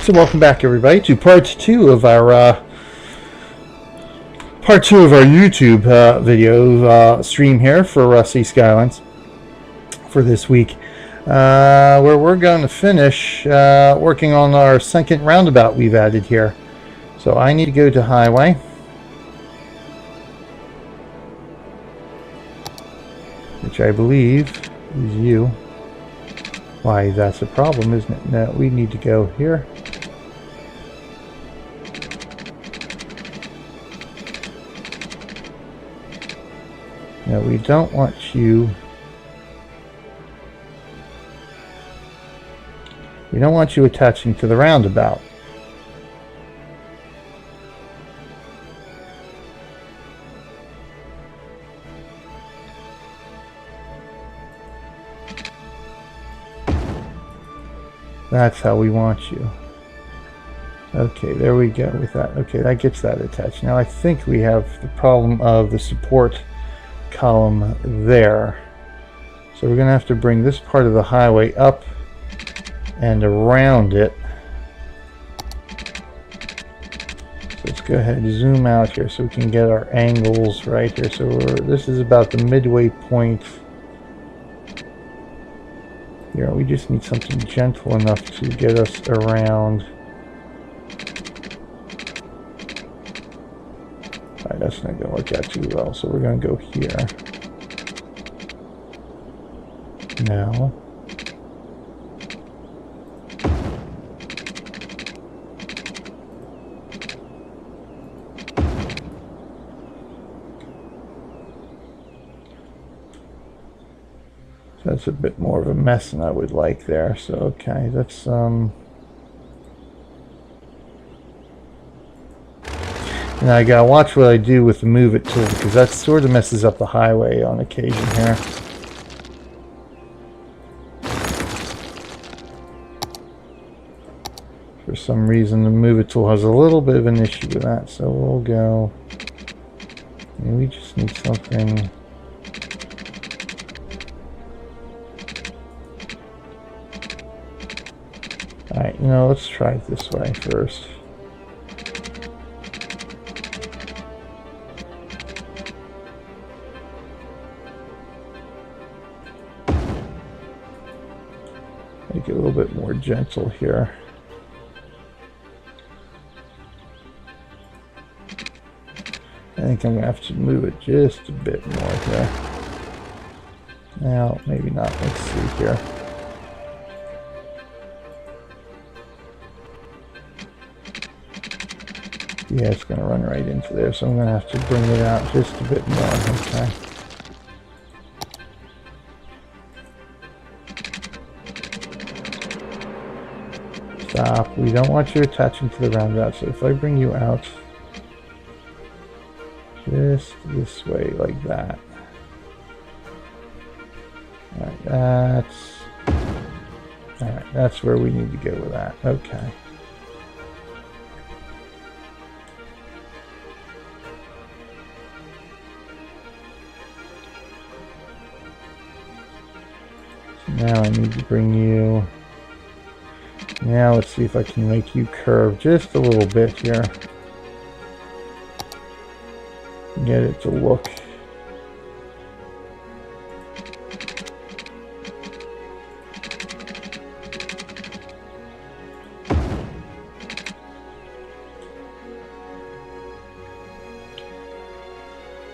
So welcome back, everybody, to part two of our YouTube video stream here for Skylines for this week, where we're going to finish working on our second roundabout we've added here. So I need to go to highway, which I believe is you. Why, that's a problem, isn't it? No, we need to go here. No, we don't want you. We don't want you attaching to the roundabout. That's how we want you. Okay, there we go with that. Okay, that gets that attached. Now I think we have the problem of the support column there. So we're going to have to bring this part of the highway up and around it. So let's go ahead and zoom out here so we can get our angles right here. So this is about the midway point. Here, we just need something gentle enough to get us around. Alright, that's not going to work out too well, so we're going to go here. Now. That's a bit more of a mess than I would like there. So okay, that's and I gotta watch what I do with the move it tool, because that sort of messes up the highway on occasion here. For some reason the move it tool has a little bit of an issue with that, so we'll go, and we just need something. Alright, you know, let's try it this way first. Make it a little bit more gentle here. I think I'm going to have to move it just a bit more here. Now, maybe not. Let's see here. Yeah, it's going to run right into there, so I'm going to have to bring it out just a bit more. Okay. Stop. We don't want you attaching to the roundabout, so if I bring you out just this way, like that. Alright, that's where we need to go with that. Okay. Now I need to bring you. Now let's see if I can make you curve just a little bit here. Get it to look.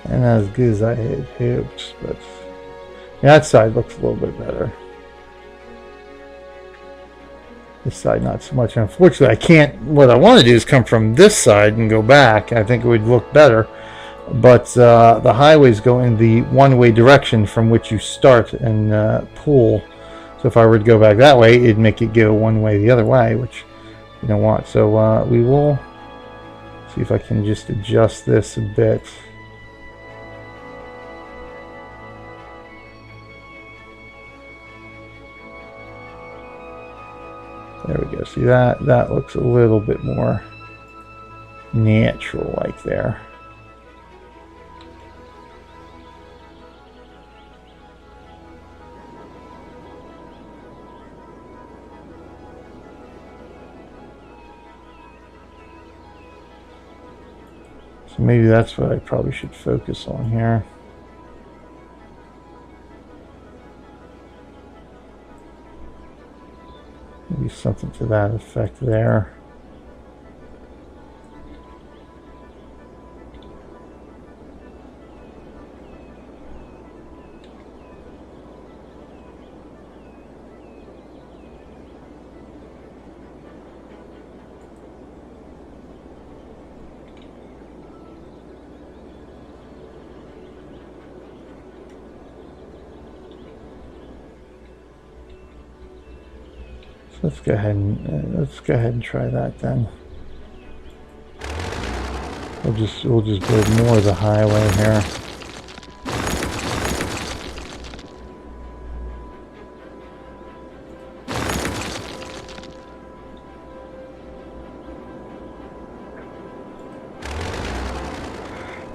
And not as good as I had hoped, but that side looks a little bit better. This side not so much. Unfortunately, I can't. What I want to do is come from this side and go back. I think it would look better. But the highways go in the one-way direction from which you start and pull. So if I were to go back that way, it'd make it go one way the other way, which you don't want. So we will see if I can just adjust this a bit. There we go. See that? That looks a little bit more natural like there. So maybe that's what I probably should focus on here. Maybe something to that effect there. Let's go ahead and try that then. We'll just build more of the highway here.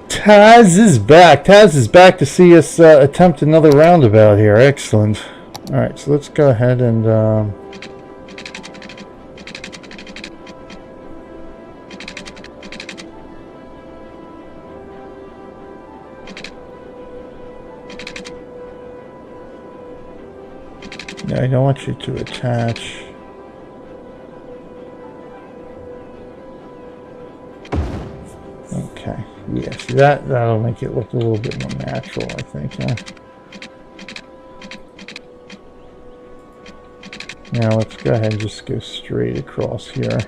Taz is back. Taz is back to see us attempt another roundabout here. Excellent. All right, so let's go ahead and. I don't want you to attach. Okay. Yeah, see that'll make it look a little bit more natural, I think, huh? Now let's go ahead and just go straight across here.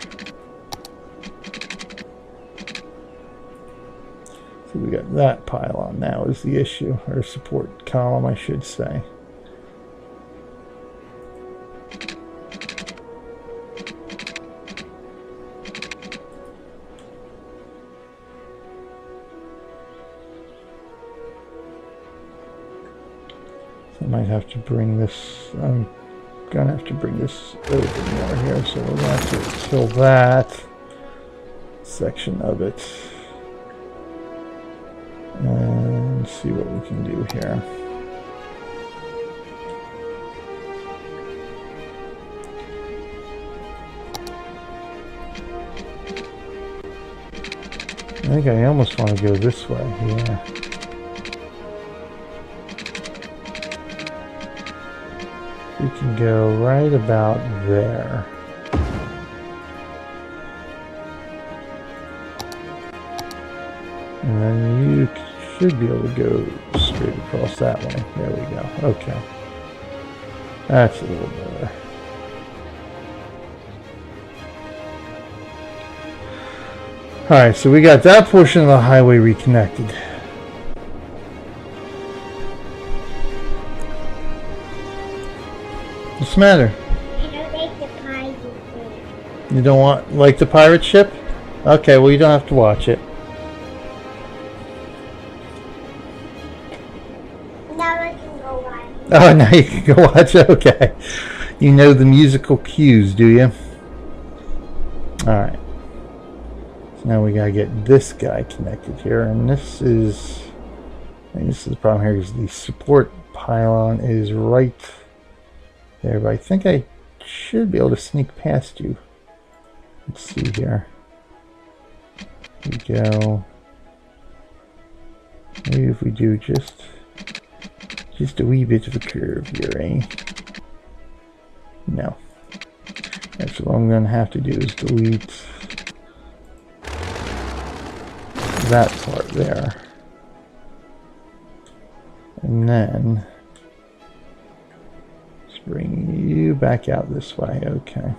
So we got that pylon now is the issue, or support column, I should say. Might have to bring this, I'm gonna have to bring this over more here, so we're gonna have to kill that section of it and see what we can do here. I think I almost want to go this way, yeah. We can go right about there. And then you should be able to go straight across that way. There we go. Okay. That's a little better. Alright, so we got that portion of the highway reconnected. What's the matter? I don't like the pirate ship. You don't like the pirate ship? Okay, well you don't have to watch it. Now I can go watch. Oh, now you can go watch it? Okay. You know the musical cues, do you? Alright. So now we gotta get this guy connected here, and this is the problem here, is the support pylon is right there, but I think I should be able to sneak past you. Let's see here. Here we go. Maybe if we do just a wee bit of a curve here, eh? No. That's what I'm going to have to do, is delete that part there. And then bring you back out this way. Okay.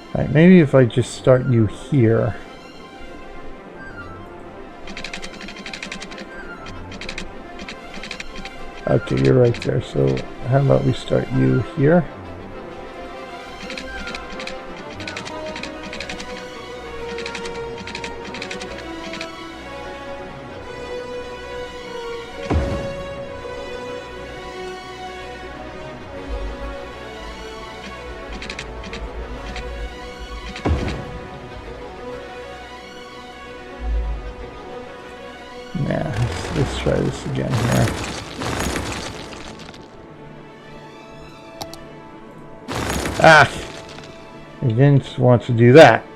All right, maybe if I just start you here. Okay, you're right there. So how about we start you here? try this again here. Ah! I didn't want to do that.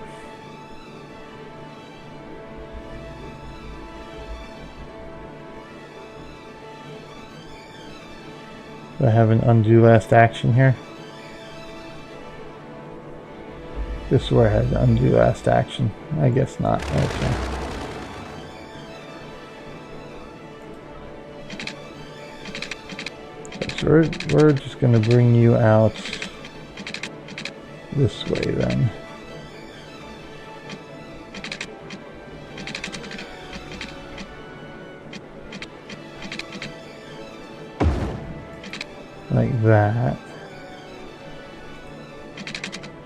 Do I have an undo last action here? This is where I had to undo last action. I guess not. Okay. So we're just going to bring you out this way then. Like that.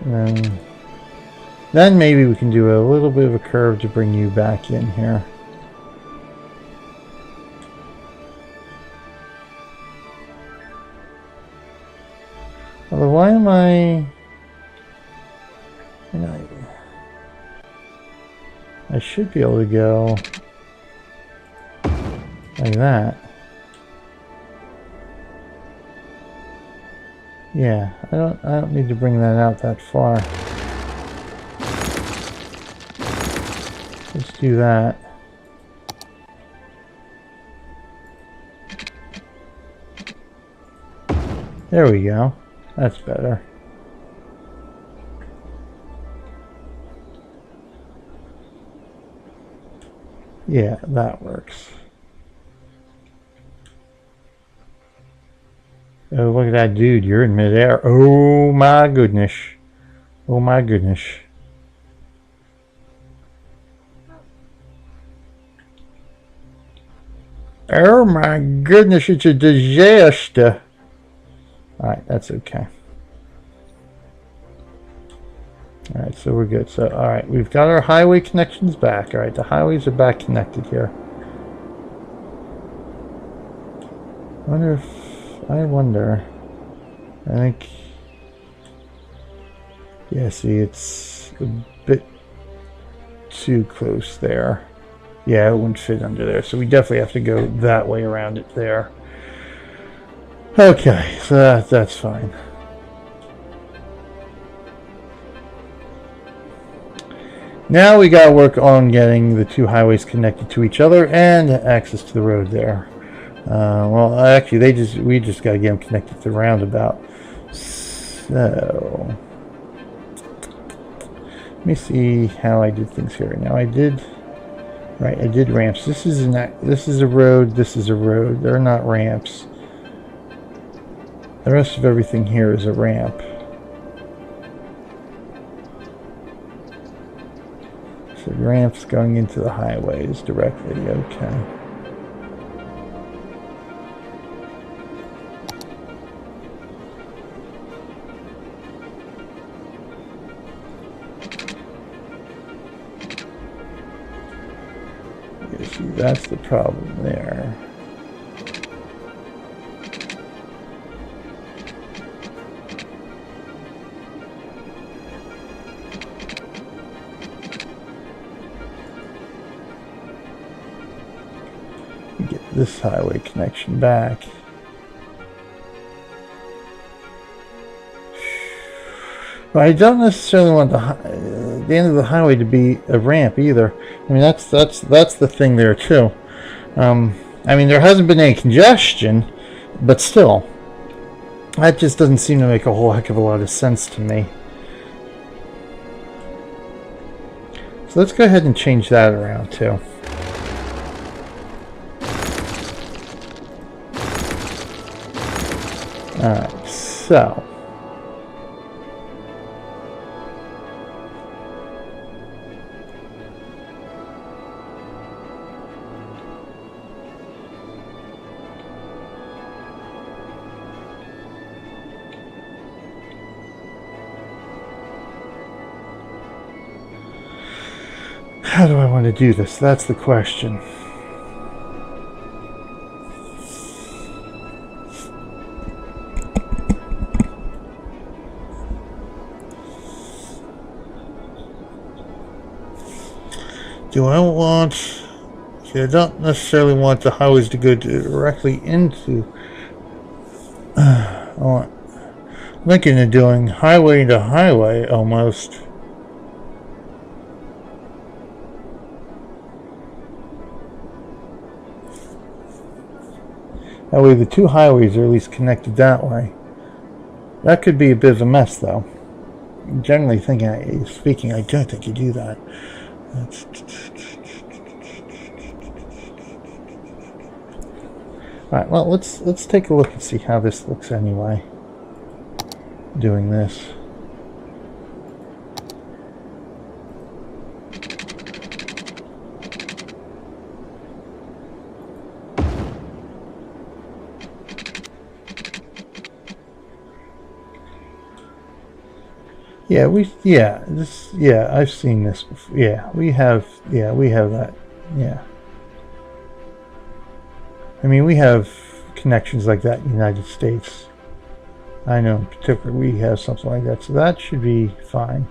And then maybe we can do a little bit of a curve to bring you back in here. Although why am I should be able to go like that. Yeah, I don't need to bring that out that far. Let's do that. There we go. That's better. Yeah, that works. Oh, look at that dude. You're in midair. Oh my goodness. Oh my goodness. Oh my goodness, it's a disaster. Alright, that's okay. Alright, so we're good. So, alright, we've got our highway connections back. Alright, the highways are back connected here. I wonder. I think. Yeah, see, it's a bit too close there. Yeah, it wouldn't fit under there. So we definitely have to go that way around it there. Okay, so that's fine. Now we gotta work on getting the two highways connected to each other and access to the road there. Well, actually, we just gotta get them connected to the roundabout. So let me see how I did things here. Now I did ramps. This is a road. This is a road. They're not ramps. The rest of everything here is a ramp. So ramps going into the highways directly. Okay. Yeah, see, that's the problem there. This highway connection back. But I don't necessarily want the end of the highway to be a ramp either. I mean, that's the thing there too. I mean, there hasn't been any congestion, but still, that just doesn't seem to make a whole heck of a lot of sense to me. So let's go ahead and change that around too. Alright, so how do I want to do this? That's the question. Do I want See, I don't necessarily want the highways to go directly into. I want Lincoln to doing highway to highway almost. That way the two highways are at least connected that way. That could be a bit of a mess though. Generally speaking, I don't think you do that. Alright, well let's take a look and see how this looks anyway. Doing this. I've seen this before. We have that. Yeah. I mean, we have connections like that in the United States. I know in particular we have something like that, so that should be fine.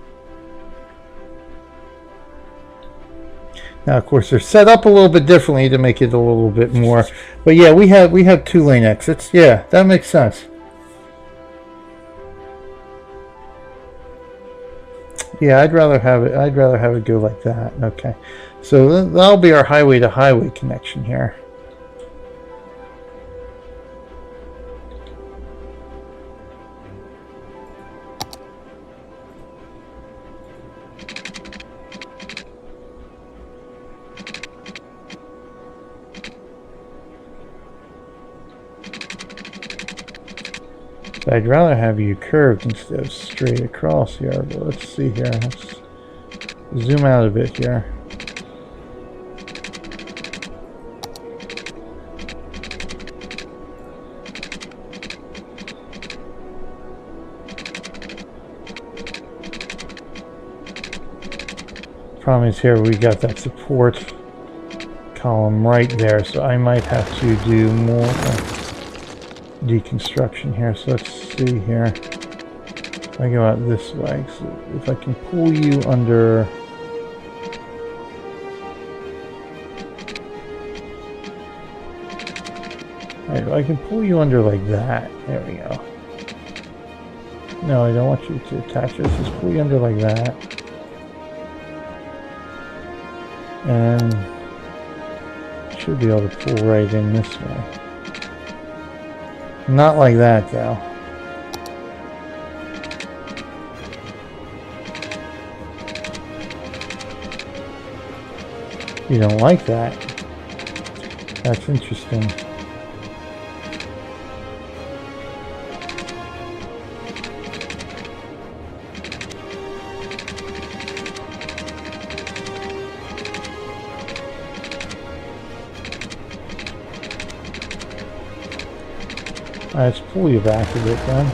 Now, of course, they're set up a little bit differently to make it a little bit more. But yeah, we have 2-lane exits. Yeah, that makes sense. Yeah, I'd rather have it go like that. Okay, so that'll be our highway to highway connection here. I'd rather have you curved instead of straight across here, but let's see here. Let's zoom out a bit here. Problem is here we got that support column right there, so I might have to do more deconstruction here. So let's see here. If I go out this way, so if I can pull you under. Alright, I can pull you under like that. There we go. No, I don't want you to attach this. Just pull you under like that. And should be able to pull right in this way. Not like that, though. You don't like that? That's interesting. Let's pull you back a bit then.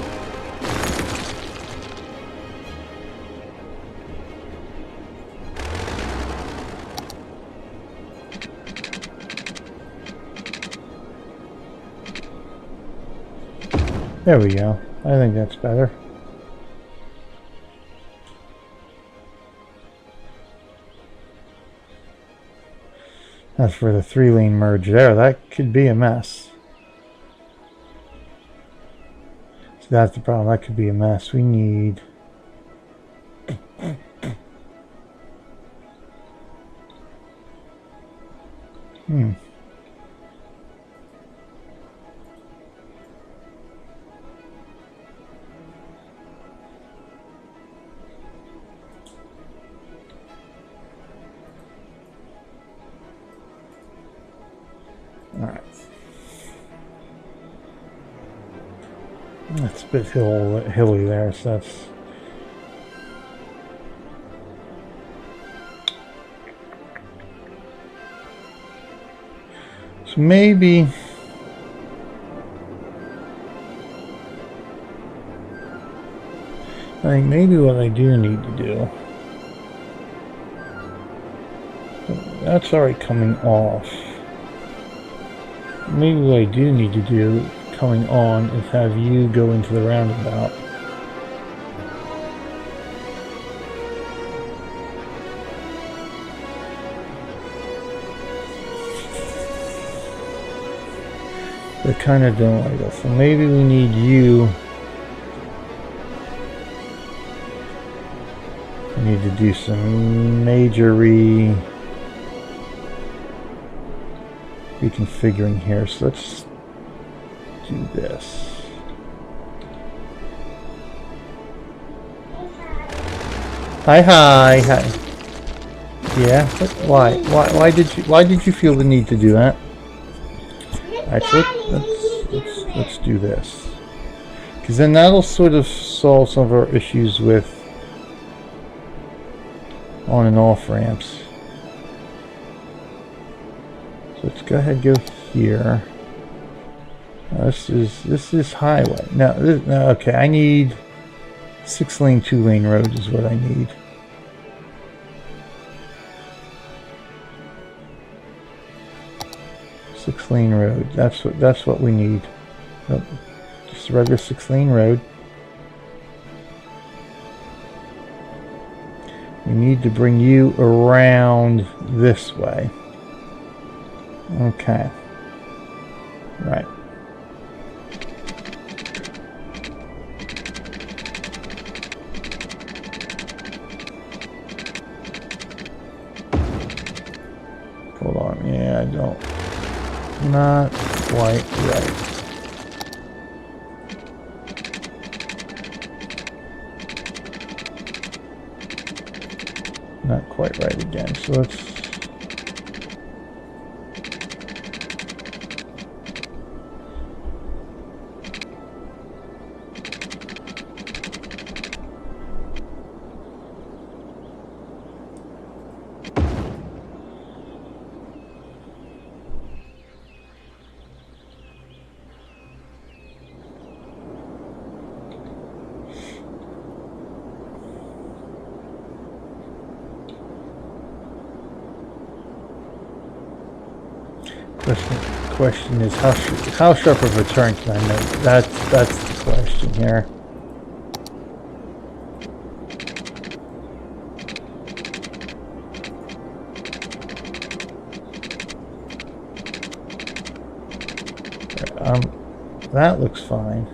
There we go. I think that's better. As for the 3-lane merge there, that could be a mess. That's the problem. That could be a mess. We need. All right. That's a bit hilly there, so that's. So maybe. I think maybe what I do need to do. That's already coming off. Maybe what I do need to do coming on is have you go into the roundabout. They kind of don't like us. So maybe we need you. We need to do some major reconfiguring here. So let's do this. Hi. Yeah. Why did you feel the need to do that? Actually, let's do this, because then that'll sort of solve some of our issues with on and off ramps. So let's go ahead and go here. This is highway. No, okay. I need 6-lane, 2-lane road is what I need. Six-lane road. That's what we need. Nope. Just a regular 6-lane road. We need to bring you around this way. Okay. Right. Hold on. Yeah, I don't. Not quite right. Not quite right again. So let's. Question is how sharp of a turn can I make? That's the question here. That looks fine.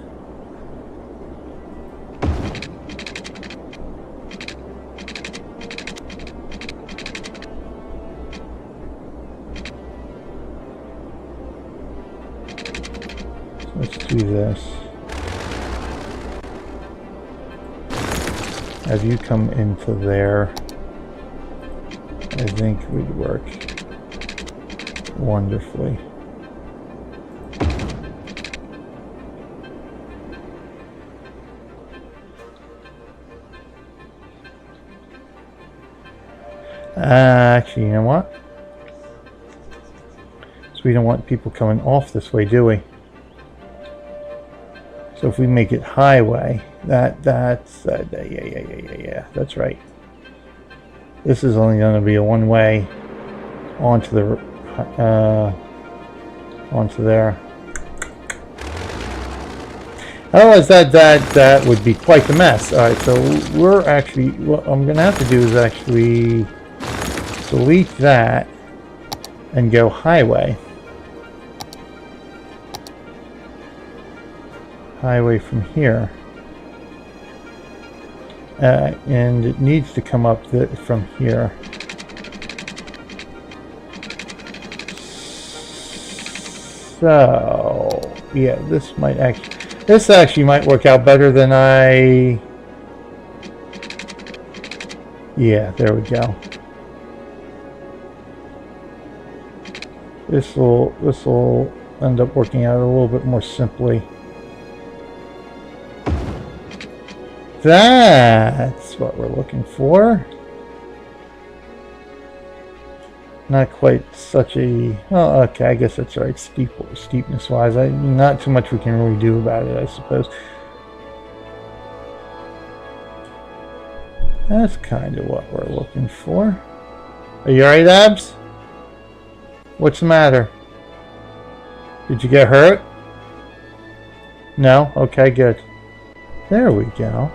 Let's do this. Have you come into there? I think would work wonderfully. Actually, you know what? So we don't want people coming off this way, do we? So if we make it highway, that's yeah, that's right. This is only going to be a one-way onto the onto there. Otherwise, that would be quite the mess. All right, so we're actually what I'm going to have to do is actually delete that and go highway. Highway from here, and it needs to come up from here. So yeah, this actually might work out better than yeah, there we go. This will end up working out a little bit more simply. That's what we're looking for. Not quite such a... Oh, okay, I guess that's right. Steepness-wise, not too much we can really do about it, I suppose. That's kind of what we're looking for. Are you alright, Abs? What's the matter? Did you get hurt? No? Okay, good. There we go.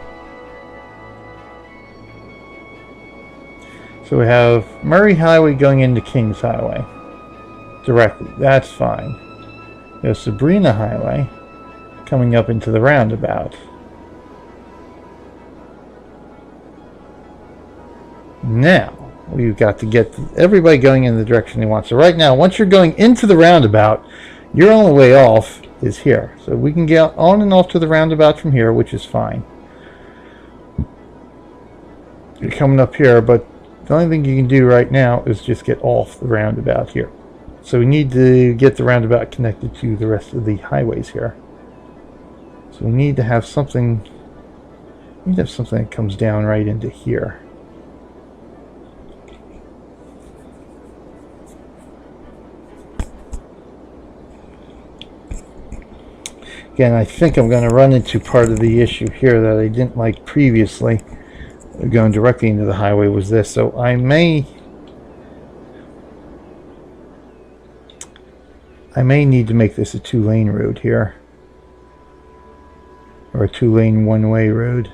So we have Murray Highway going into Kings Highway directly. That's fine. There's Sabrina Highway coming up into the roundabout. Now, we've got to get everybody going in the direction they want. So right now, once you're going into the roundabout, your only way off is here. So we can get on and off to the roundabout from here, which is fine. You're coming up here, but the only thing you can do right now is just get off the roundabout here. So we need to get the roundabout connected to the rest of the highways here. So we need to have something. We need to have something that comes down right into here. Again, I think I'm going to run into part of the issue here that I didn't like previously. Going directly into the highway was this, so I may need to make this a 2-lane road here, or a 2-lane one-way road.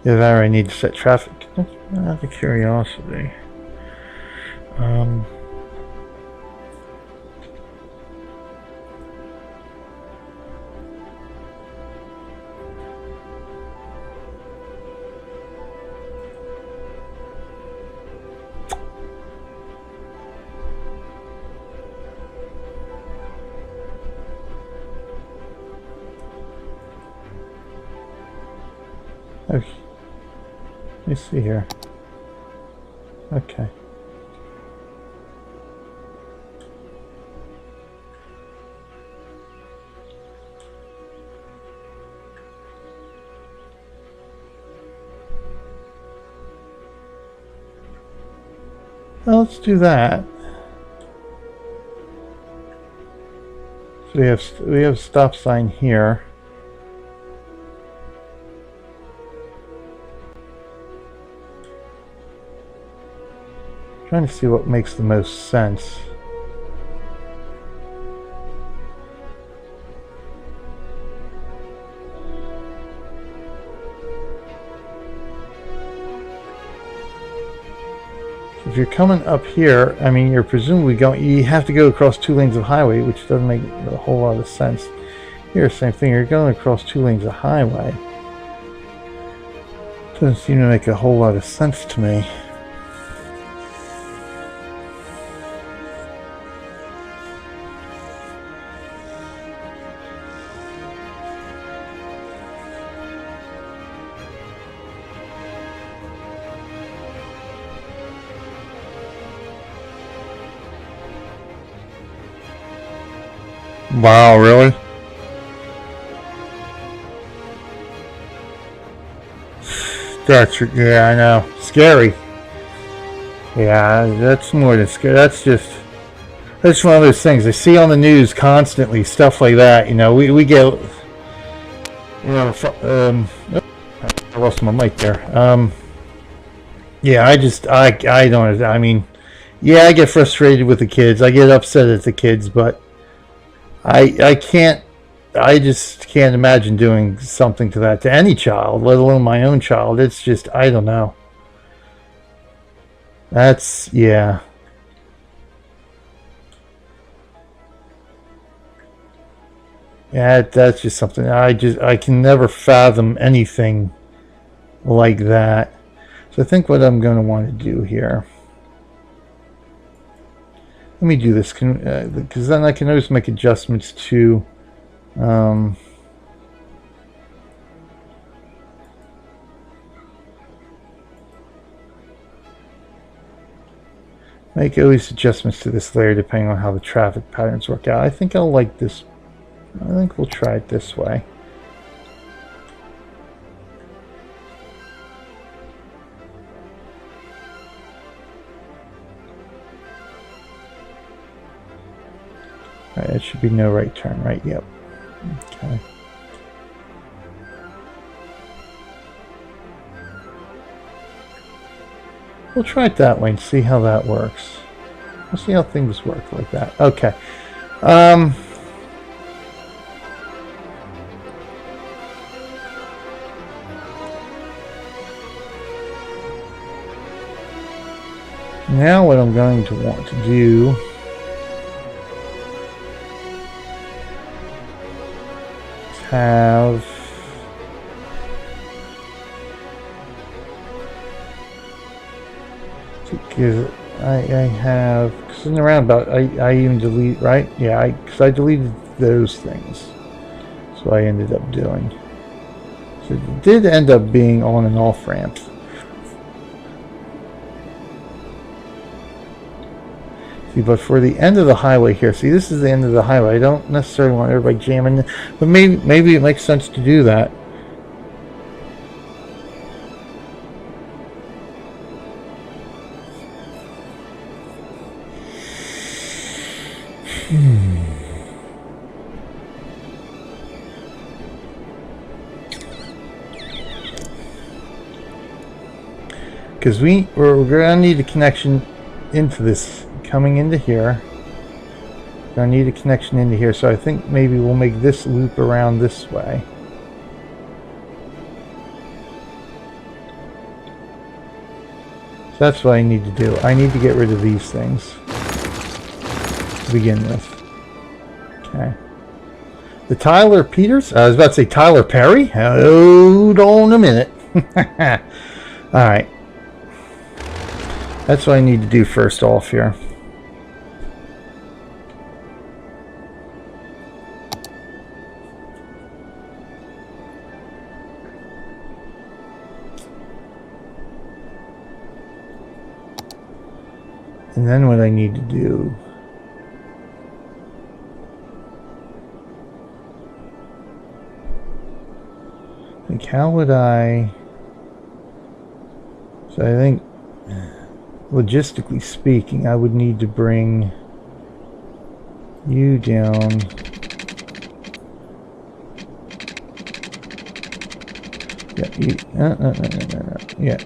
Yeah, there I need to set traffic. Out of curiosity. Okay. Let me see here. Okay. Well, let's do that. So we have a stop sign here. Trying to see what makes the most sense. If you're coming up here, I mean, you're presumably going, you have to go across 2 lanes of highway, which doesn't make a whole lot of sense. Here, same thing, you're going across 2 lanes of highway. Doesn't seem to make a whole lot of sense to me. Wow, really? Yeah, I know. Scary. Yeah, that's more than scary. That's one of those things I see on the news constantly, stuff like that. You know, we get, you know, I lost my mic there. Yeah, I don't, I mean, yeah, I get frustrated with the kids. I get upset at the kids, but I just can't imagine doing something to that to any child, let alone my own child. It's just, I don't know. That's, yeah. Yeah, that's just something I can never fathom anything like that. So I think what I'm going to want to do here, let me do this, because then I can always make adjustments to make always adjustments to this layer depending on how the traffic patterns work out. I think I'll like this. I think we'll try it this way. Alright, it should be no right turn, right? Yep. Okay. We'll try it that way and see how that works. We'll see how things work like that. Okay. Now what I'm going to want to do is have because I have, because in the roundabout I even delete, right? Yeah, because I deleted those things. That's what I ended up doing. So it did end up being on and off ramps. See, but for the end of the highway here, see, this is the end of the highway. I don't necessarily want everybody jamming, but maybe it makes sense to do that. Because we're going to need a connection into this, coming into here. We're going to need a connection into here, so I think maybe we'll make this loop around this way. So that's what I need to do. I need to get rid of these things to begin with. Okay. The Tyler Peters? I was about to say Tyler Perry. Hold on a minute. Alright. That's what I need to do first off here. And then what I need to do, like, how would I, so I think logistically speaking, I would need to bring you down. Yeah, you, no. Yeah.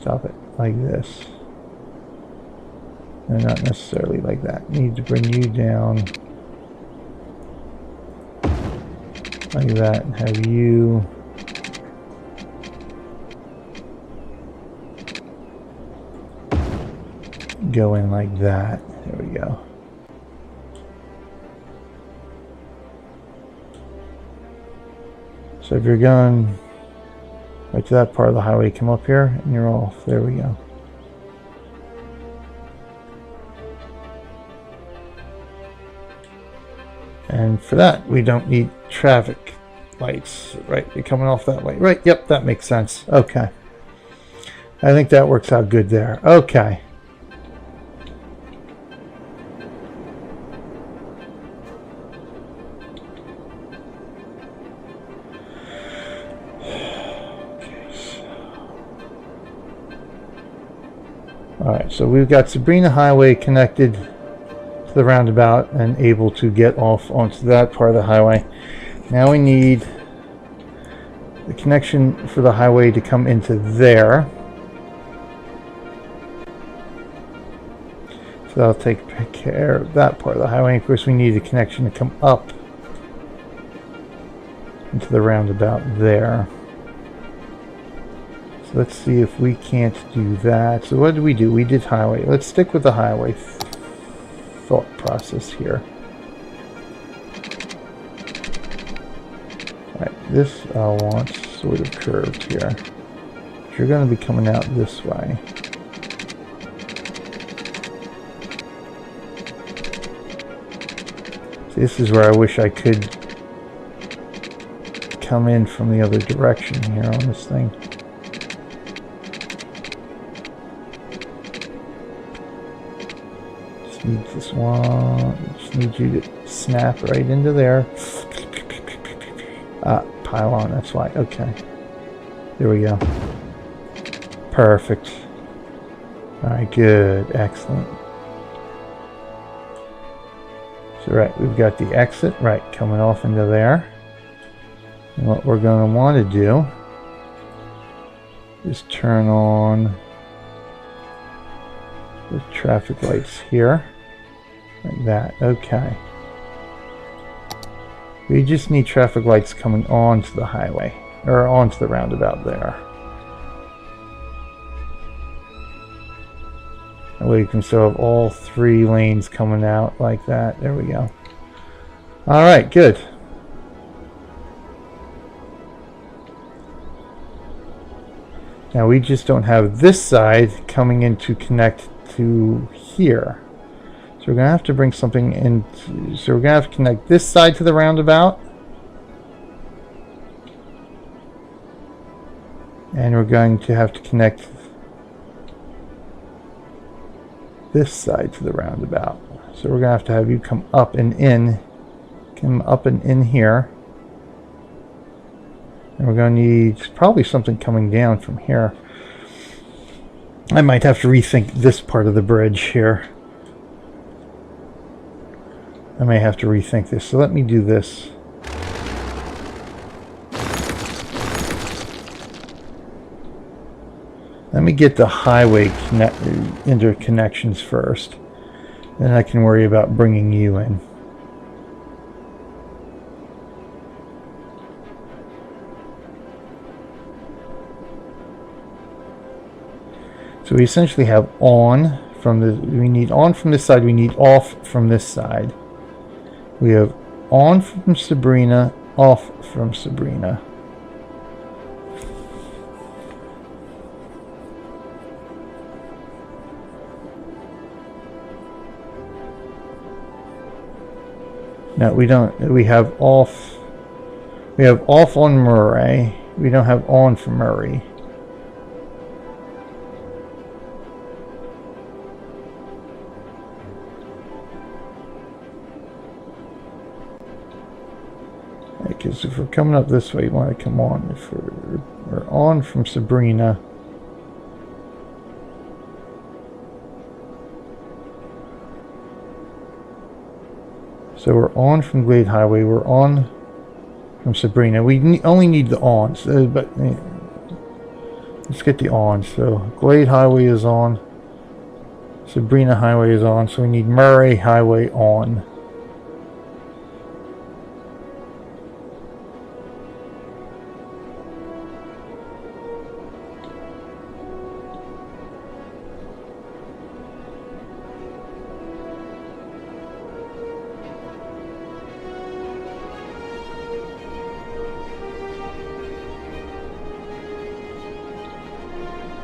Stop it, like this. No, not necessarily like that. Need to bring you down like that and have you go in like that. There we go. So if you're going right to that part of the highway, come up here and you're off. There we go. And for that, we don't need traffic lights, right? You're coming off that way, right? Yep, that makes sense. Okay. I think that works out good there. Okay. Alright, so we've got Sabrina Highway connected to the roundabout and able to get off onto that part of the highway. Now we need the connection for the highway to come into there. So that'll take care of that part of the highway. Of course, we need a connection to come up into the roundabout there. So let's see if we can't do that. So what did we do? We did highway. Let's stick with the highway thought process here. Alright, this I want sort of curved here. You're going to be coming out this way. See, this is where I wish I could come in from the other direction here on this thing. Need this one. Just need you to snap right into there. Pylon, that's why. Okay. There we go. Perfect. Alright, good. Excellent. So, right, we've got the exit, right, coming off into there. And what we're going to want to do is turn on the traffic lights here. Like that. Okay. We just need traffic lights coming onto the highway. or onto the roundabout there. That way you can still have all 3 lanes coming out like that. There we go. Alright, good. Now we just don't have this side coming in to connect to here. So we're going to have to bring something in. So we're going to have to connect this side to the roundabout. And we're going to have to connect this side to the roundabout. So we're going to have you come up and in. Come up and in here. And we're going to need probably something coming down from here. I might have to rethink this part of the bridge here. I may have to rethink this. So let me do this. Let me get the highway interconnections first. Then I can worry about bringing you in. So we essentially have on from the, we need on from this side, we need off from this side. We have on from Sabrina, off from Sabrina. No, we don't, we have off on Murray. We don't have on from Murray. Because if we're coming up this way, you want to come on. If we're on from Sabrina, so we're on from Glade Highway. We're on from Sabrina. We only need the ons, but let's get the ons. So Glade Highway is on. Sabrina Highway is on. So we need Murray Highway on.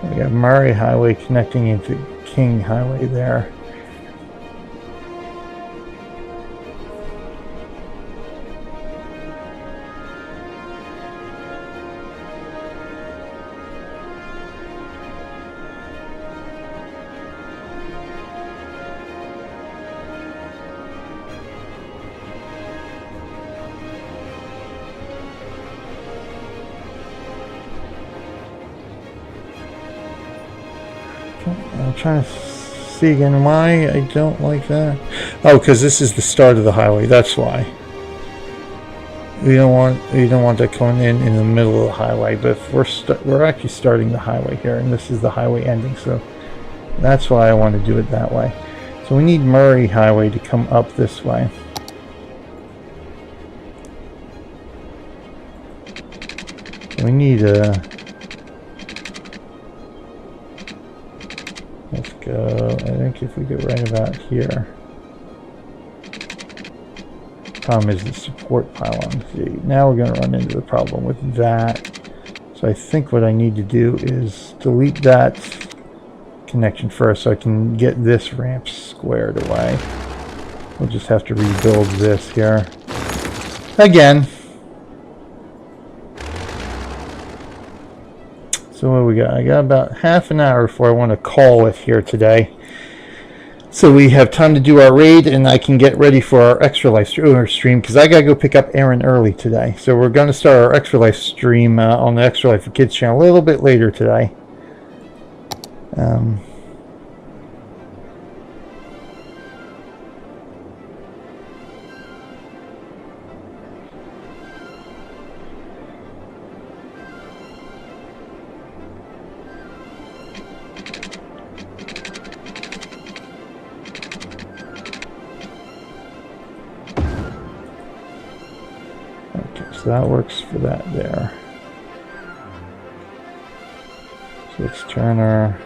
We got Murray Highway connecting into King Highway there. I'm trying to see again why I don't like that. Oh, because this is the start of the highway. That's why. You don't want that coming in the middle of the highway. But if we're actually starting the highway here, and this is the highway ending. So that's why I want to do it that way. So we need Murray Highway to come up this way. We need a. Let's go. I think if we go right about here. Problem is the support pylon. See, now we're going to run into the problem with that. So I think what I need to do is delete that connection first so I can get this ramp squared away. We'll just have to rebuild this here. Again. So what we got? I got about half an hour before I want to call it here today. So we have time to do our raid, and I can get ready for our extra live stream because I gotta go pick up Erin early today. So we're going to start our extra live stream on the Extra Life for Kids channel a little bit later today. So that works for that there. So let's turn our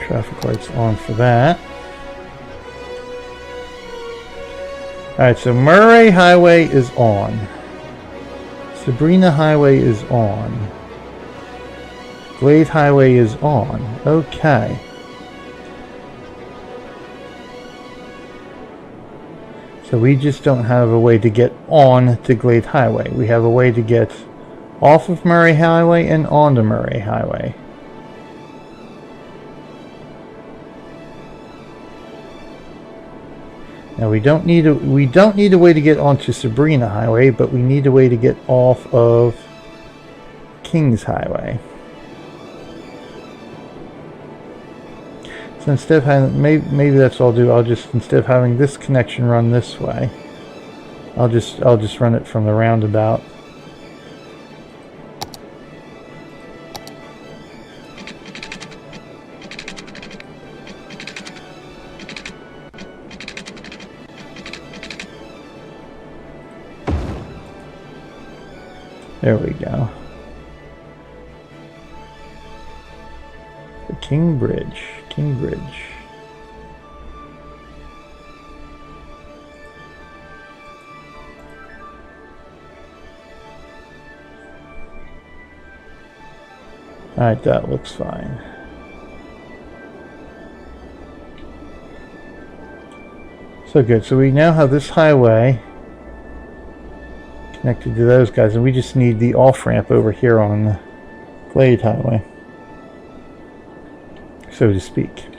traffic lights on for that. Alright, so Murray Highway is on. Sabrina Highway is on. Glade Highway is on. Okay. So we just don't have a way to get on to Glade Highway. We have a way to get off of Murray Highway and onto Murray Highway. Now we don't need a way to get onto Sabrina Highway, but we need a way to get off of Kings Highway. So instead of having, maybe that's what I'll do. I'll just, instead of having this connection run this way, I'll just run it from the roundabout. There we go. The King Bridge. King Bridge. Alright, that looks fine. So good. So we now have this highway connected to those guys, and we just need the off-ramp over here on the Glade Highway, so to speak.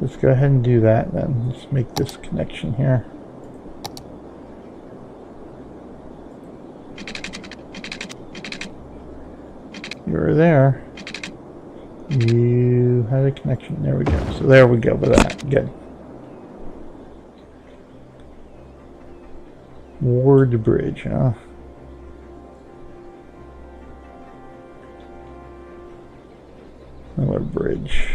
Let's go ahead and do that then. Let's make this connection here. You're there. You had a connection. There we go. So there we go with that. Good. Ward Bridge, huh? Another bridge.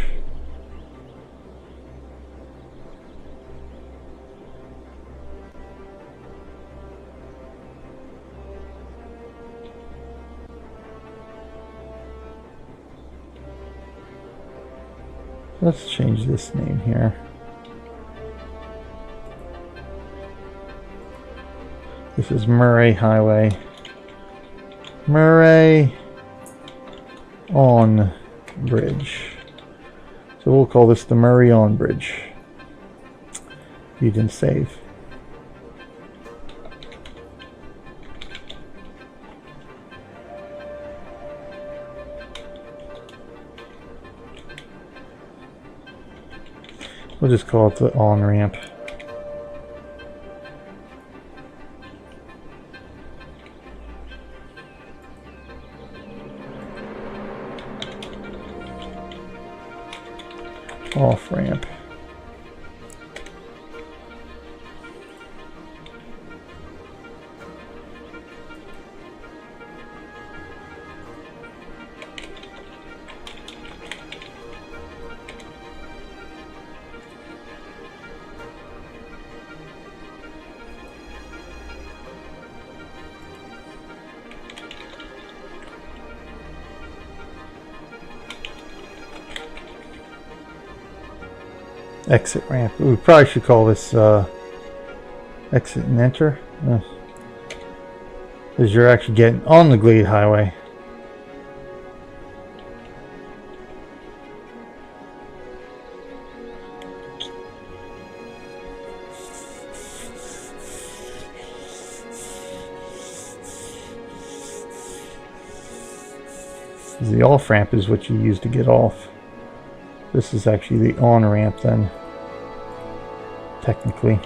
Let's change this name here. This is Murray Highway. Murray on Bridge. So we'll call this the Murray on Bridge. You didn't save. We'll just call it the on-ramp. Off-ramp. Exit ramp. We probably should call this exit and enter, because you're actually getting on the Glade Highway. The off ramp is what you use to get off. This is actually the on ramp then, technically.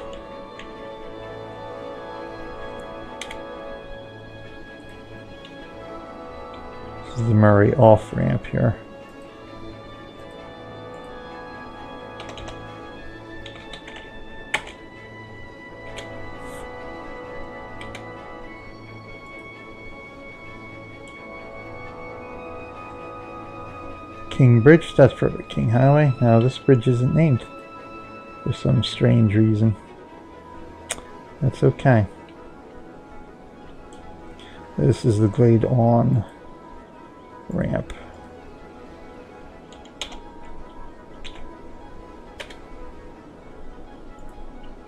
This is the Murray off ramp here. King Bridge, that's perfect. King Highway. Now this bridge isn't named for some strange reason. That's okay. This is the Glade On ramp.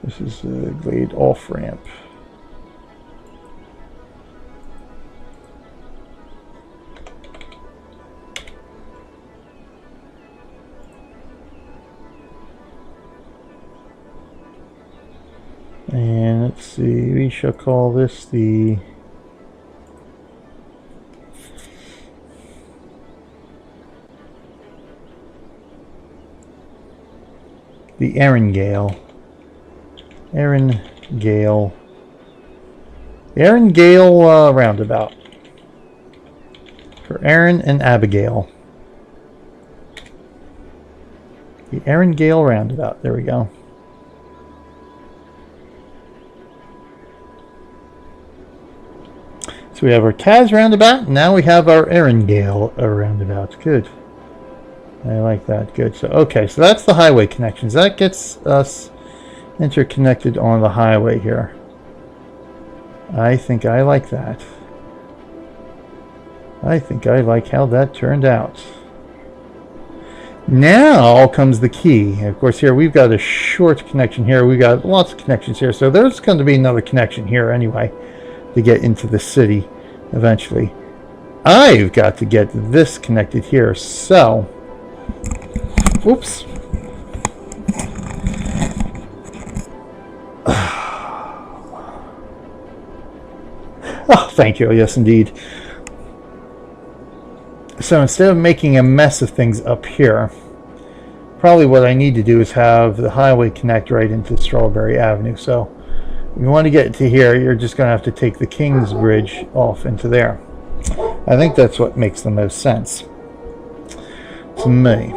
This is the Glade Off ramp. And let's see, we shall call this the Eringail. Eringail Roundabout. For Erin and Abigail. The Eringail Roundabout. There we go. So we have our Taz Roundabout, and now we have our Eringail Roundabout. Good. I like that. Good. So, okay, so that's the highway connections. That gets us interconnected on the highway here. I think I like that. I think I like how that turned out. Now comes the key. Of course, here we've got a short connection here. We've got lots of connections here. So there's going to be another connection here anyway to get into the city eventually. I've got to get this connected here. So, whoops. Oh, thank you. Yes, indeed. So instead of making a mess of things up here, probably what I need to do is have the highway connect right into Strawberry Avenue. So if you want to get to here, you're just going to have to take the King's Bridge off into there. I think that's what makes the most sense to me.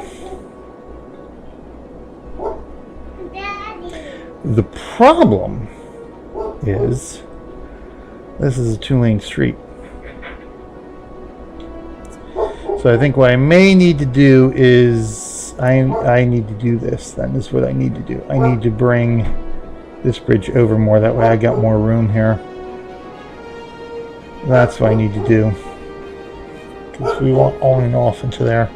The problem is this is a two-lane street. So I think what I may need to do is I need to do this. Then is what I need to do. I need to bring this bridge over more. That way I got more room here. That's what I need to do. Because we want on and off into there.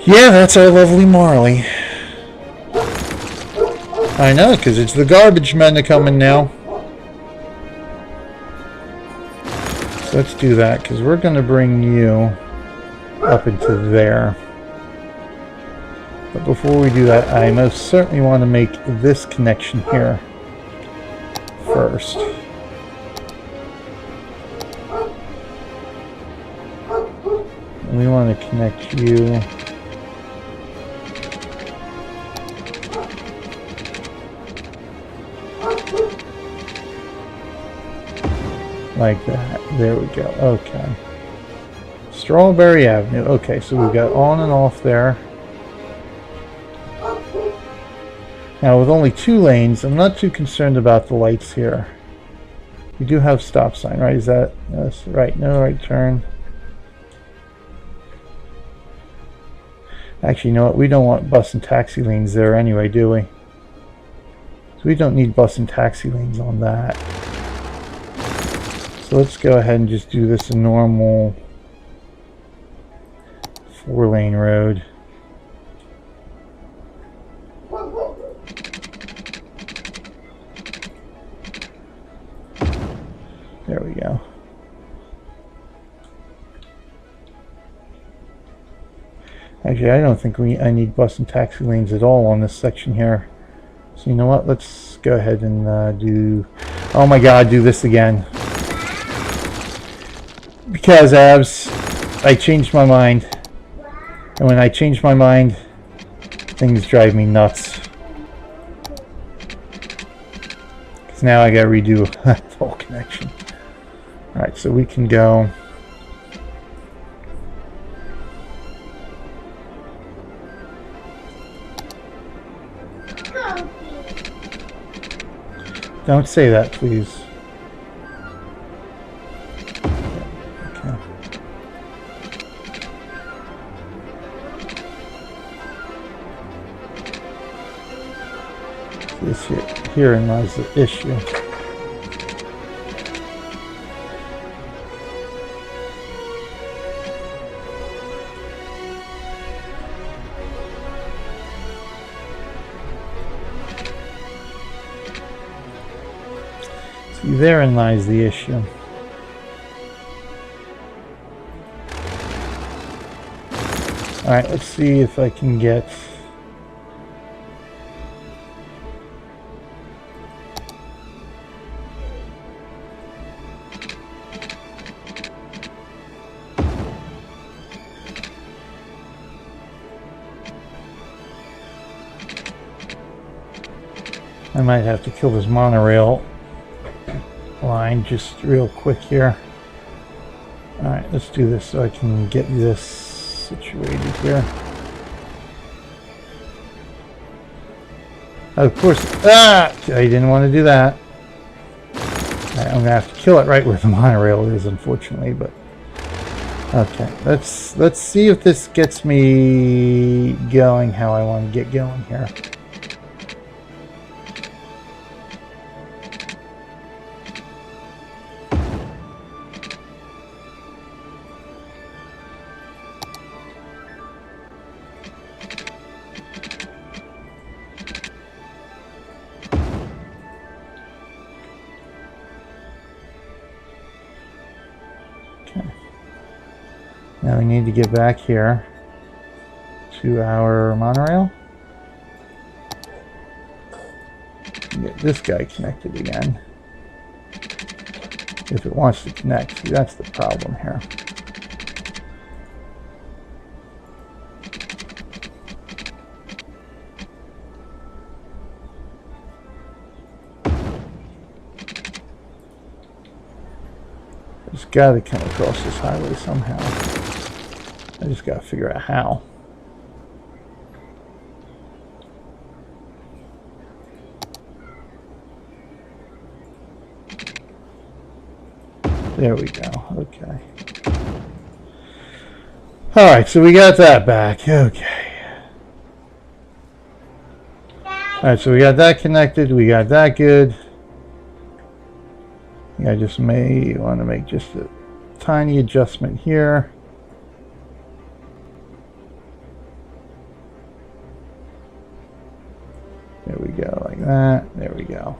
Yeah, that's our lovely Marley. I know, because it's the garbage men that come in now. So let's do that, because we're going to bring you up into there. But before we do that, I most certainly want to make this connection here first. And we want to connect you like that. There we go. Okay. Strawberry Avenue. Okay, so we've got on and off there. Now with only 2 lanes, I'm not too concerned about the lights here. We do have stop sign, right? Is that that's right? No right turn. Actually, you know what? We don't want bus and taxi lanes there anyway, do we? So we don't need bus and taxi lanes on that. So let's go ahead and just do this a normal 4-lane road. There we go. Actually, I don't think I need bus and taxi lanes at all on this section here. So you know what? Let's go ahead and do... Oh my god, do this again. Because, Abs, I changed my mind. And when I change my mind, things drive me nuts. Because now I gotta redo the whole connection. Alright, so we can go... Don't say that, please. Okay. This here, herein lies the issue. See, therein lies the issue. Alright, let's see if I can get... I might have to kill this monorail line just real quick here. Alright, let's do this so I can get this situated here. Of course, I didn't want to do that. Alright, I'm gonna have to kill it right where the monorail is, unfortunately, but okay, let's see if this gets me going how I want to get going here. Now we need to get back here to our monorail. Get this guy connected again. If it wants to connect, see, that's the problem here. It's got to come across this highway somehow. I just got to figure out how. There we go. Okay. Alright, so we got that back. Okay. Alright, so we got that connected. We got that good. I just may want to make just a tiny adjustment here. There we go, like that. There we go.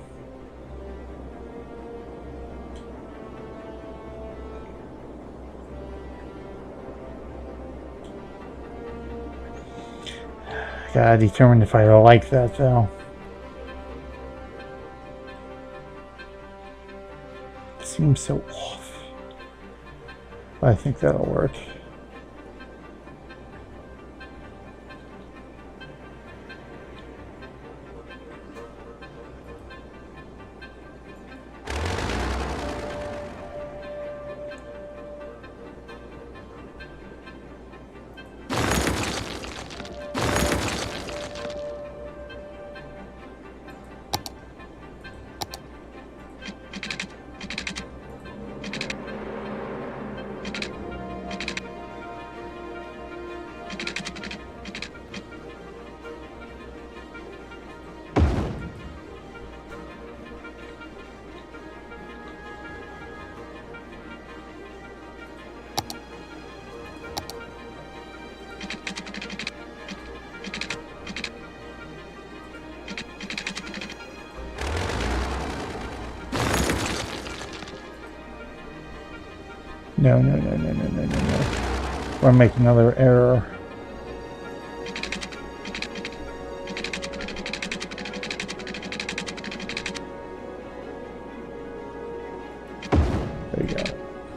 Gotta determine if I like that though. It seems so off. But I think that'll work. No. Or make another error. There you go.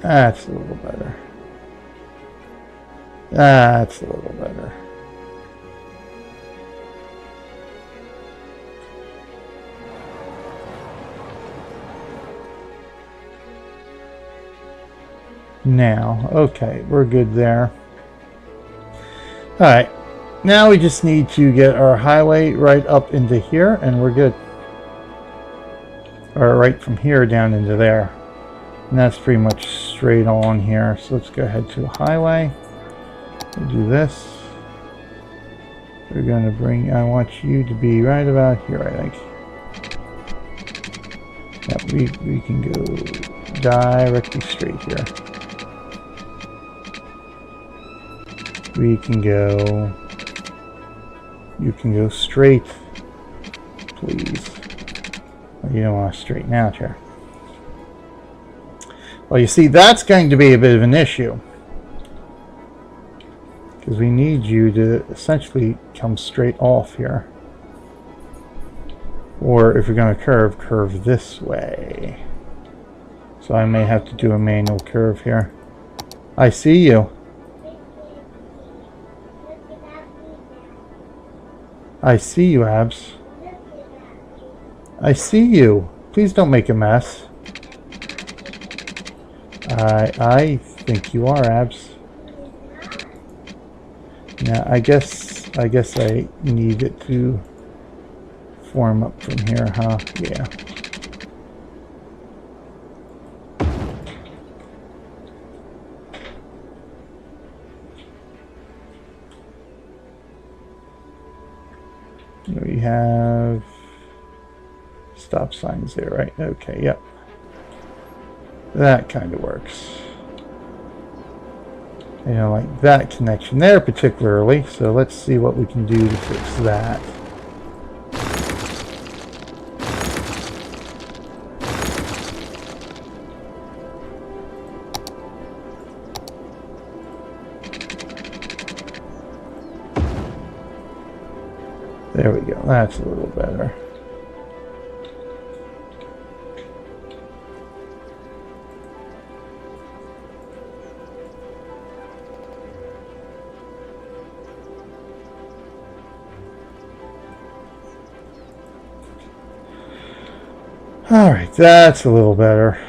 That's a little better. That's a little better. Now, okay, we're good there. Alright, now we just need to get our highway right up into here and we're good. Or right from here down into there. And that's pretty much straight on here. So let's go ahead to highway. We'll do this. We're going to bring, I want you to be right about here, I think. Yeah, we can go directly straight here. We can go... You can go straight, please. Well, you don't want to straighten out here. Well, you see, that's going to be a bit of an issue. Because we need you to essentially come straight off here. Or if you're going to curve this way. So I may have to do a manual curve here. I see you. I see you, Abs. I see you. Please don't make a mess. I think you are, Abs. Now I guess I need it to form up from here, huh? Yeah. We have stop signs there, right? Okay, yep. That kind of works. You know, like that connection there particularly. So let's see what we can do to fix that. There we go. That's a little better. All right, that's a little better.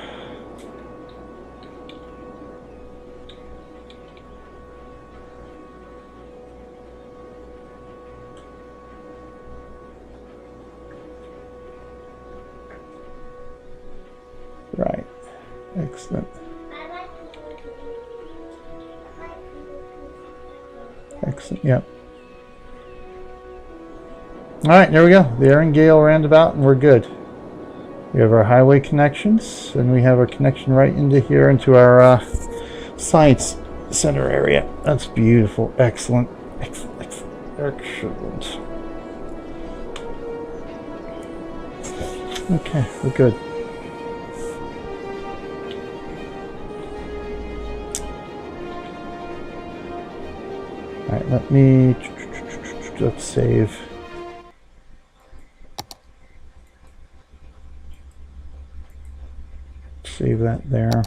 Right. Excellent. Excellent. Yep. All right, there we go. The Eringail Roundabout, and we're good. We have our highway connections, and we have a connection right into here, into our science center area. That's beautiful. Excellent. Excellent. Excellent. Excellent. Okay, we're good. All right, let's save. Save that there.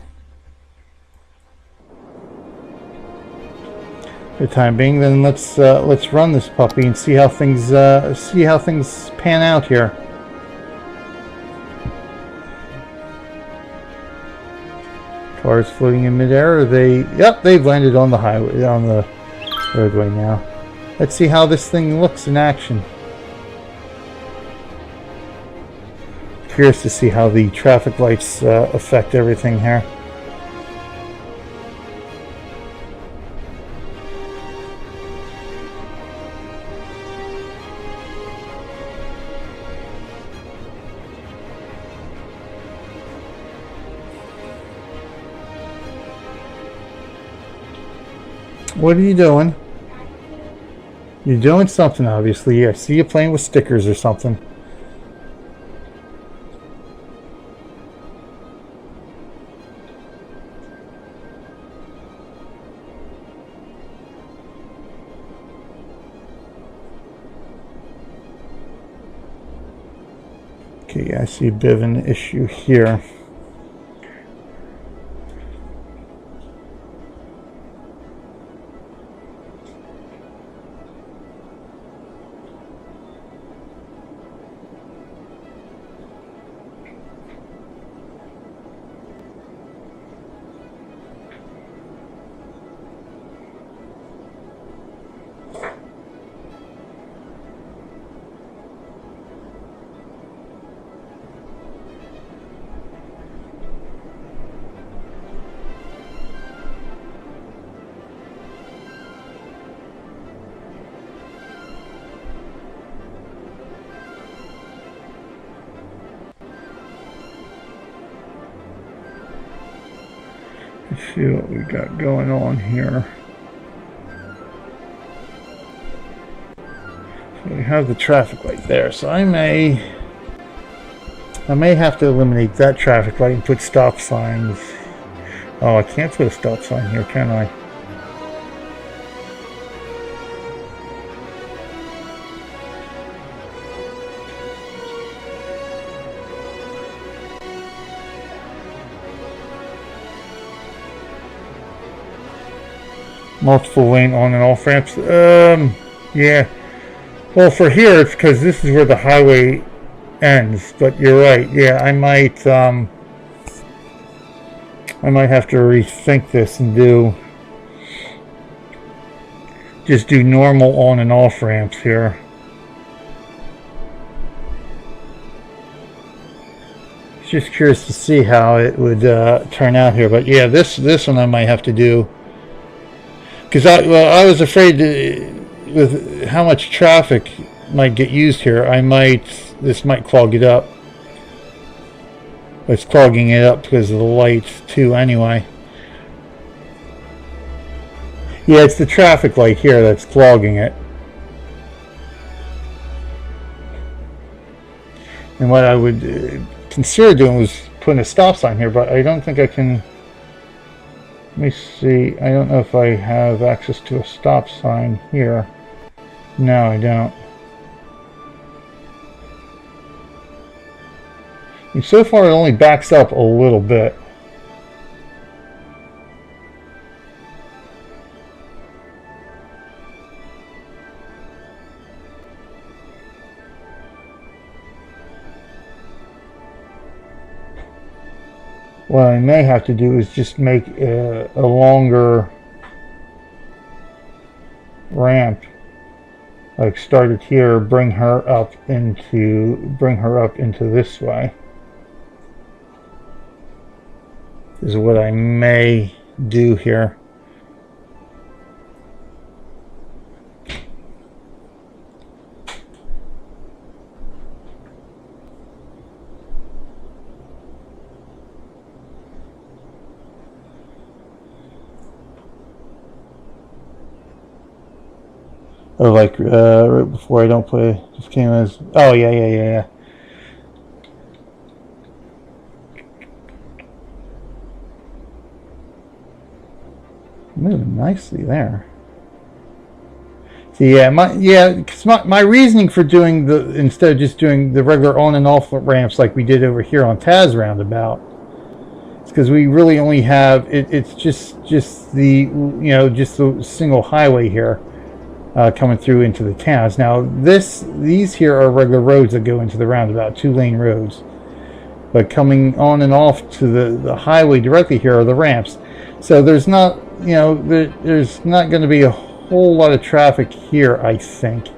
For the time being, then let's run this puppy and see how things pan out here. Cars floating in midair. They've landed on the highway, on the roadway now. Let's see how this thing looks in action. Curious to see how the traffic lights affect everything here. What are you doing? You're doing something, obviously. I see you playing with stickers or something. Okay, I see a bit of an issue here. Let's see what we got going on here. So we have the traffic light there, so I may have to eliminate that traffic light and put stop signs. Oh, I can't put a stop sign here, can I? Multiple lane on and off ramps. Yeah. Well, for here, it's because this is where the highway ends. But you're right. Yeah, I might have to rethink this and just do normal on and off ramps here. Just curious to see how it would turn out here. But yeah, this one I might have to do. Because I was afraid with how much traffic might get used here, this might clog it up. It's clogging it up because of the lights too anyway. Yeah, it's the traffic light here that's clogging it. And what I would consider doing was putting a stop sign here, but I don't think I can. Let me see. I don't know if I have access to a stop sign here. No, I don't. And so far it only backs up a little bit. What I may have to do is just make a longer ramp, like start it here, bring her up into this way. This is what I may do here. Oh, like right before I don't play, just came as. Oh yeah. Moving nicely there. So because my reasoning for doing instead of just doing the regular on and off ramps like we did over here on Taz Roundabout, it's because we really only have it's just the just the single highway here. Coming through into the towns. Now these here are regular roads that go into the roundabout, 2-lane roads. But coming on and off to the highway directly here are the ramps. So there's not there's not going to be a whole lot of traffic here, I think.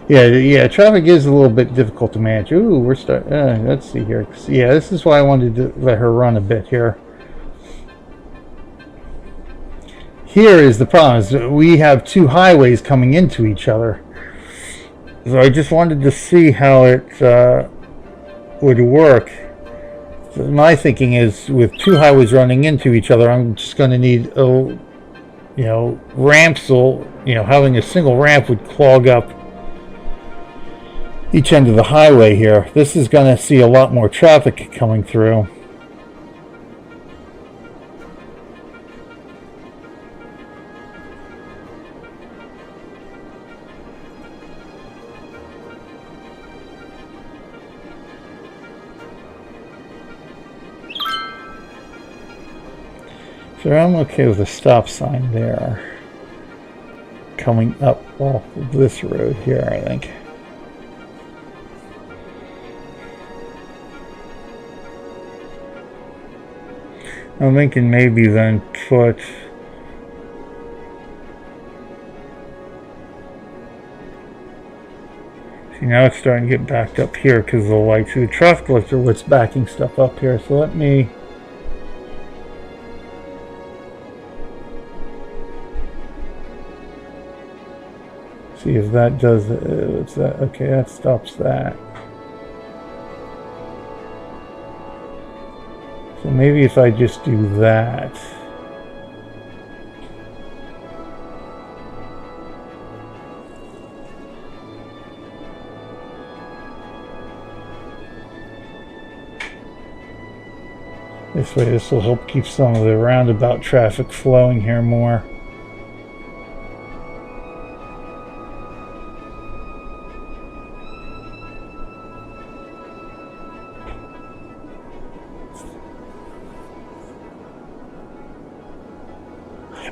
Yeah, traffic is a little bit difficult to manage. Ooh, we're starting. Let's see here. Yeah, this is why I wanted to let her run a bit here. Here is the problem, is we have two highways coming into each other. So I just wanted to see how it would work. So my thinking is with two highways running into each other, I'm just going to need ramps. Having a single ramp would clog up each end of the highway here. This is going to see a lot more traffic coming through. So I'm okay with a stop sign there. Coming up off of this road here, I think. I'm thinking maybe then put... See, now it's starting to get backed up here because of the lights. The traffic lights are what's backing stuff up here. So let me... see if that does it. What's that? Okay, that stops that. So maybe if I just do that. This way, this will help keep some of the roundabout traffic flowing here more.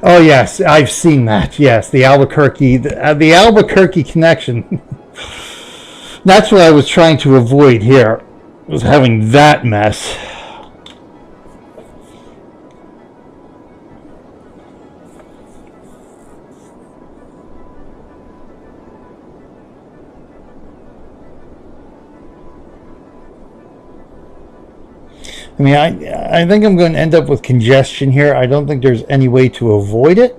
Oh yes, I've seen that. Yes, the Albuquerque, the Albuquerque connection. That's what I was trying to avoid here, was having that mess. I mean, I think I'm going to end up with congestion here. I don't think there's any way to avoid it.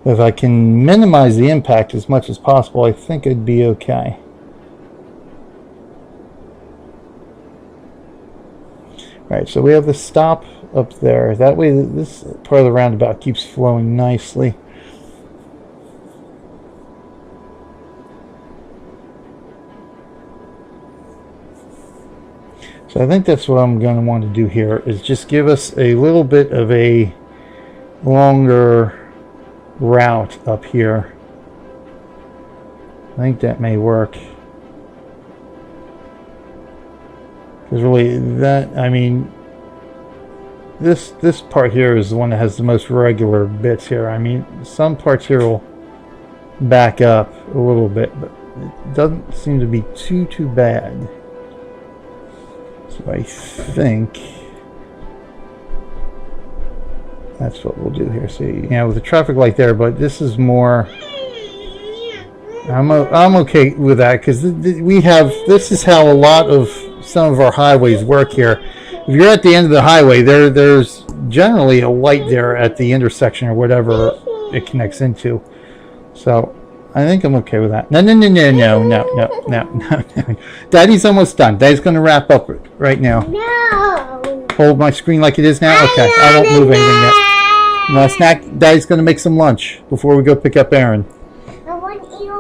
If I can minimize the impact as much as possible, I think it'd be okay. Alright, so we have the stop up there. That way this part of the roundabout keeps flowing nicely. So I think that's what I'm going to want to do here, is just give us a little bit of a longer route up here. I think that may work. Because really, that, I mean, this part here is the one that has the most regular bits here. I mean, some parts here will back up a little bit, but it doesn't seem to be too bad. So I think that's what we'll do here. See, you know, with the traffic light there, but this is more. I'm okay with that, because we have. This is how a lot of some of our highways work here. If you're at the end of the highway, there's generally a light there at the intersection or whatever it connects into. So I think I'm okay with that. No. Daddy's almost done. Daddy's going to wrap up right now. No. Hold my screen like it is now. Okay, I won't move anything yet. No snack. Daddy's going to make some lunch before we go pick up Aaron. I want you.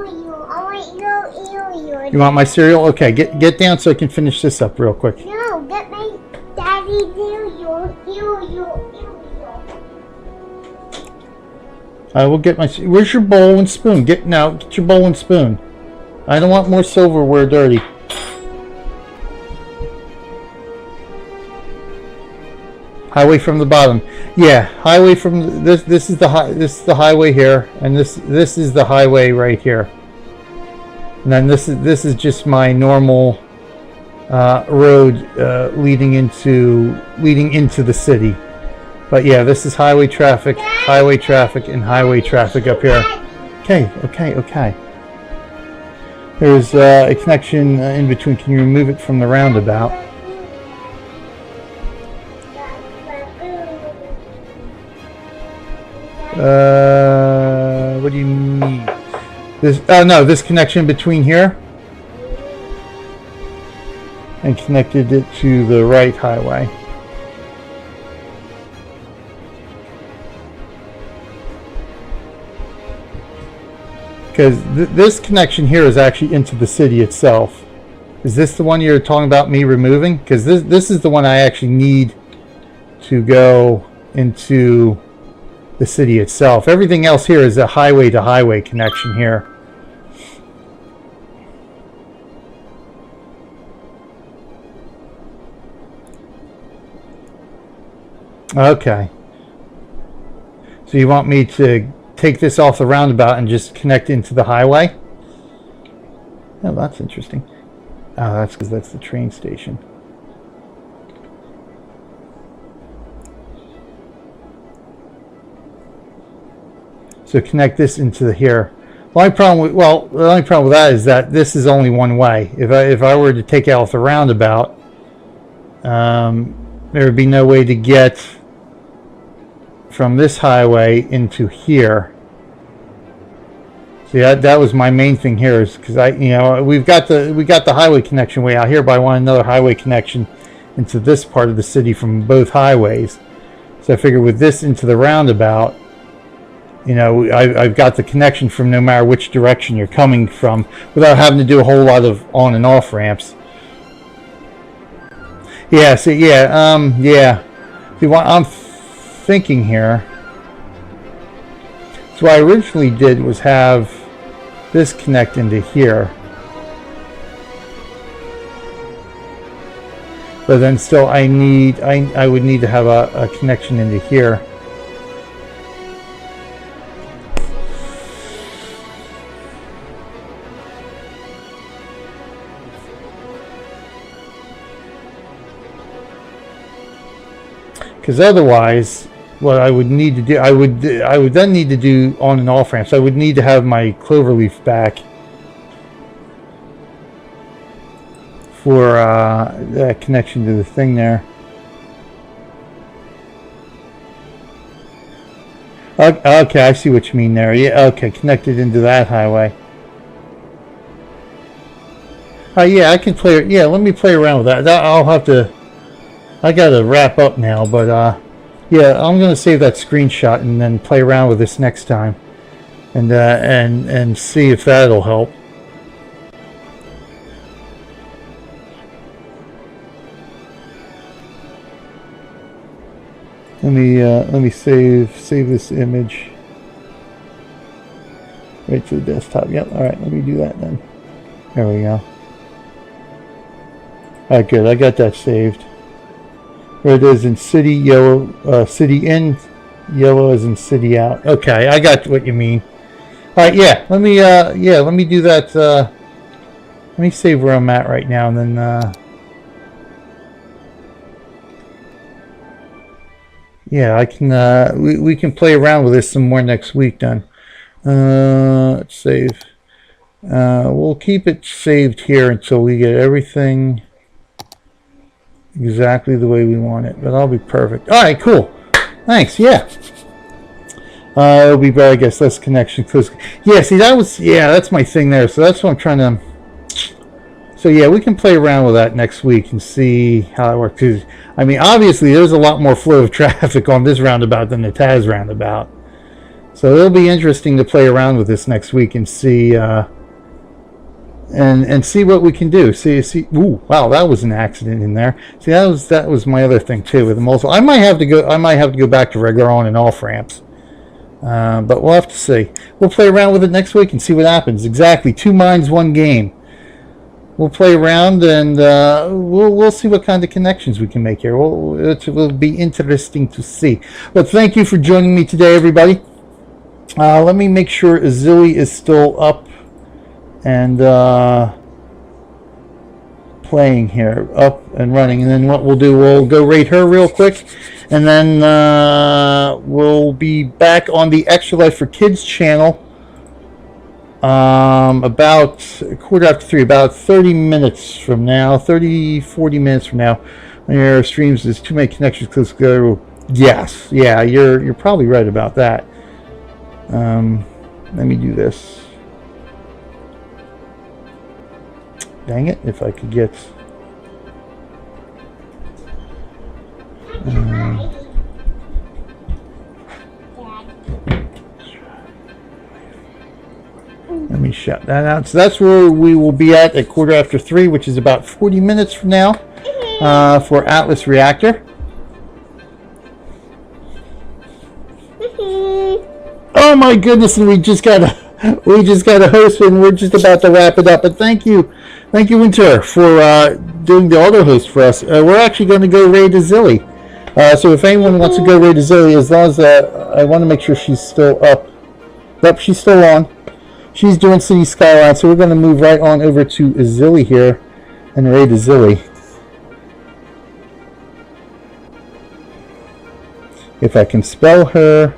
I want you. You want my cereal? Okay, get down so I can finish this up real quick. No, get my daddy you. I will get my. Where's your bowl and spoon? Get your bowl and spoon. I don't want more silverware dirty. Highway from the bottom. Yeah, highway from this. This is the highway here, and this is the highway right here. And then this is just my normal road leading into the city. But yeah, this is highway traffic, and highway traffic up here. Okay. There's a connection in between. Can you remove it from the roundabout? What do you mean? This connection between here and connected it to the right highway. Because this connection here is actually into the city itself. Is this the one you're talking about me removing? Because this is the one I actually need to go into the city itself. Everything else here is a highway to highway connection here. Okay. So you want me to take this off the roundabout and just connect into the highway? Oh, that's interesting. Oh, that's because that's the train station. So connect this into here. The only problem with that is that this is only one way. If I were to take out the roundabout, there would be no way to get from this highway into here. See, that was my main thing here, is because we got the highway connection way out here, but I want another highway connection into this part of the city from both highways. So I figured with this into the roundabout, I've got the connection from no matter which direction you're coming from, without having to do a whole lot of on and off ramps. Yeah. See, yeah. See, what I'm thinking here. So what I originally did was have this connect into here, but then still I would need to have a connection into here. Because otherwise, what I would need to do, I would then need to do on and off ramps. I would need to have my cloverleaf back for that connection to the thing there. Okay, I see what you mean there. Yeah, okay, connected into that highway. Yeah, I can play. Yeah, let me play around with that. I'll have to. I gotta wrap up now, but yeah, I'm gonna save that screenshot and then play around with this next time, and see if that'll help. Let me save this image right to the desktop. Yep. All right. Let me do that then. There we go. All right. Good. I got that saved. Where it is in city yellow, city in, yellow is in city out. Okay, I got what you mean. All right, yeah. Let me do that. Let me save where I'm at right now, and then yeah, I can. We can play around with this some more next week. Then let's save. We'll keep it saved here until we get everything exactly the way we want it, but that'll be perfect. All right, cool. Thanks. Yeah. It'll be better, I guess, less connection. Cause, yeah, see, that's my thing there. So that's what I'm trying to. So yeah, we can play around with that next week and see how it works. Cause, I mean, obviously, there's a lot more flow of traffic on this roundabout than the Taz roundabout. So it'll be interesting to play around with this next week and see. And see what we can do. See. Ooh, wow, that was an accident in there. See, that was my other thing too with the multiple. I might have to go back to regular on and off ramps. But we'll have to see. We'll play around with it next week and see what happens. Exactly, 2 minds, 1 game. We'll play around and we'll see what kind of connections we can make here. It will be interesting to see. But thank you for joining me today, everybody. Let me make sure Azili is still up and playing here, up and running, and then what we'll do, we'll go rate her real quick, and then we'll be back on the Extra Life for Kids channel about 3:15, about 30 minutes from now, 40 minutes from now. On your streams, there's too many connections close together. Yes, yeah, you're probably right about that. Let me do this. Dang it, if I could get... let me shut that out. So that's where we will be at 3:15, which is about 40 minutes from now, for Atlas Reactor. Oh my goodness, and we just got a host, and we're just about to wrap it up. But thank you, Winter, for doing the auto host for us. We're actually going to go raid Azili. So if anyone wants to go raid Azili, as long as I want to make sure she's still up. Yep, she's still on. She's doing City Skylines, so we're going to move right on over to Azili here and raid Azili. If I can spell her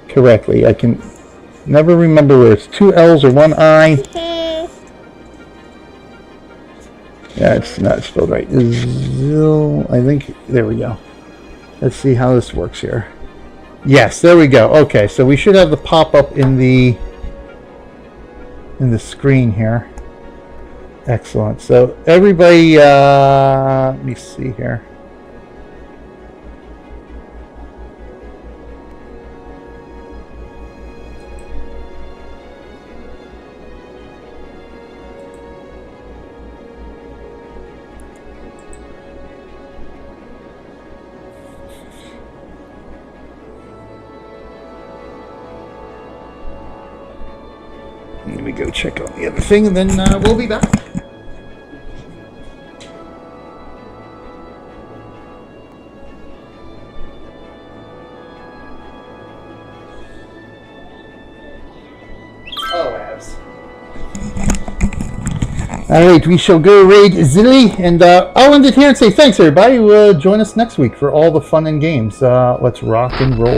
correctly, I can never remember where it's 2 L's or 1 I. Yeah, it's not spelled right. I think, there we go. Let's see how this works here. Yes, there we go. Okay, so we should have the pop-up in the in the screen here. Excellent. So everybody, let me see here. Let me go check on the other thing, and then we'll be back. Oh, abs. All right, we shall go raid Zilly, and I'll end it here and say thanks, everybody. Join us next week for all the fun and games. Let's rock and roll.